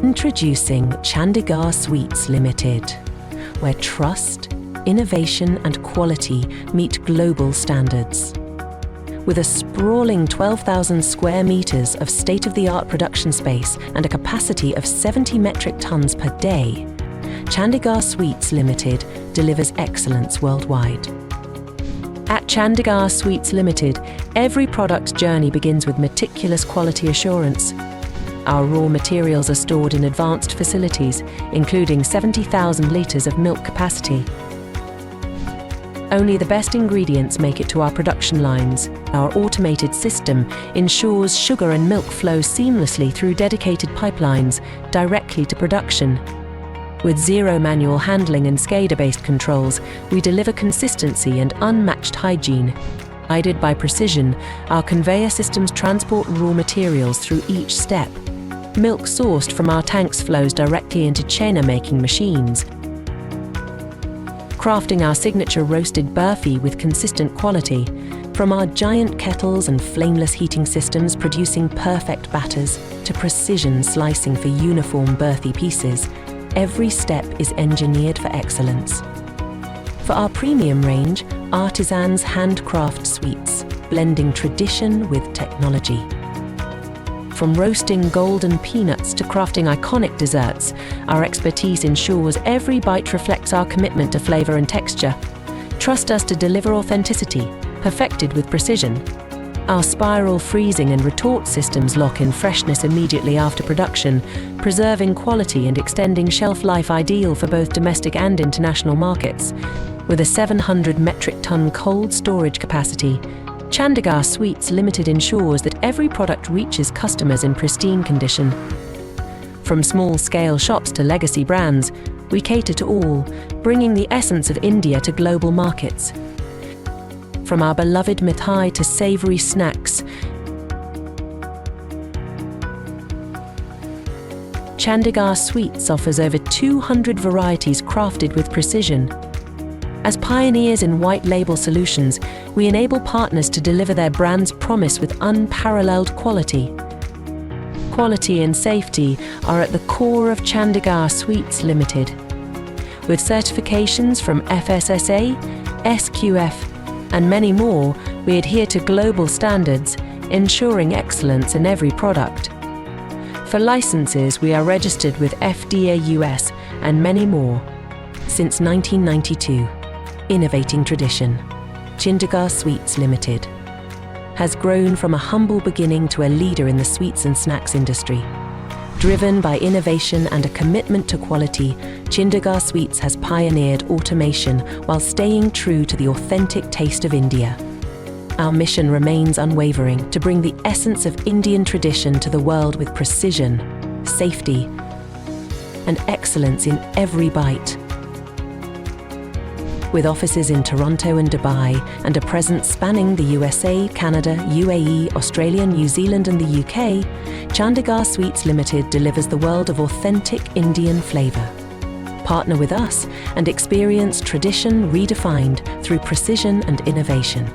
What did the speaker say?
Introducing Chandigarh Sweets Limited, where trust, innovation and quality meet global standards. With a sprawling 12,000 square meters of state-of-the-art production space and a capacity of 70 metric tons per day, Chandigarh Sweets Limited delivers excellence worldwide. At Chandigarh Sweets Limited, every product journey begins with meticulous quality assurance. Our raw materials are stored in advanced facilities, including 70,000 litres of milk capacity. Only the best ingredients make it to our production lines. Our automated system ensures sugar and milk flow seamlessly through dedicated pipelines directly to production. With zero manual handling and SCADA-based controls, we deliver consistency and unmatched hygiene. Guided by precision, our conveyor systems transport raw materials through each step. Milk sourced from our tanks flows directly into chena-making machines, crafting our signature roasted burfi with consistent quality. From our giant kettles and flameless heating systems producing perfect batters to precision slicing for uniform burfi pieces, every step is engineered for excellence. For our premium range, artisans handcraft sweets, blending tradition with technology. From roasting golden peanuts to crafting iconic desserts, our expertise ensures every bite reflects our commitment to flavor and texture. Trust us to deliver authenticity, perfected with precision. Our spiral freezing and retort systems lock in freshness immediately after production, preserving quality and extending shelf life, ideal for both domestic and international markets. With a 700 metric ton cold storage capacity, Chandigarh Sweets Limited ensures that every product reaches customers in pristine condition. From small-scale shops to legacy brands, we cater to all, bringing the essence of India to global markets. From our beloved mithai to savoury snacks, Chandigarh Sweets offers over 200 varieties crafted with precision. As pioneers in white label solutions, we enable partners to deliver their brand's promise with unparalleled quality. Quality and safety are at the core of Chandigarh Sweets Limited. With certifications from FSSA, SQF, and many more, we adhere to global standards, ensuring excellence in every product. For licenses, we are registered with FDA US and many more. Since 1992, innovating tradition, Chandigarh Sweets Limited has grown from a humble beginning to a leader in the sweets and snacks industry. Driven by innovation and a commitment to quality, Chandigarh Sweets has pioneered automation while staying true to the authentic taste of India. Our mission remains unwavering: to bring the essence of Indian tradition to the world with precision, safety, and excellence in every bite. With offices in Toronto and Dubai and a presence spanning the USA, Canada, UAE, Australia, New Zealand and the UK, Chandigarh Sweets Limited delivers the world of authentic Indian flavour. Partner with us and experience tradition redefined through precision and innovation.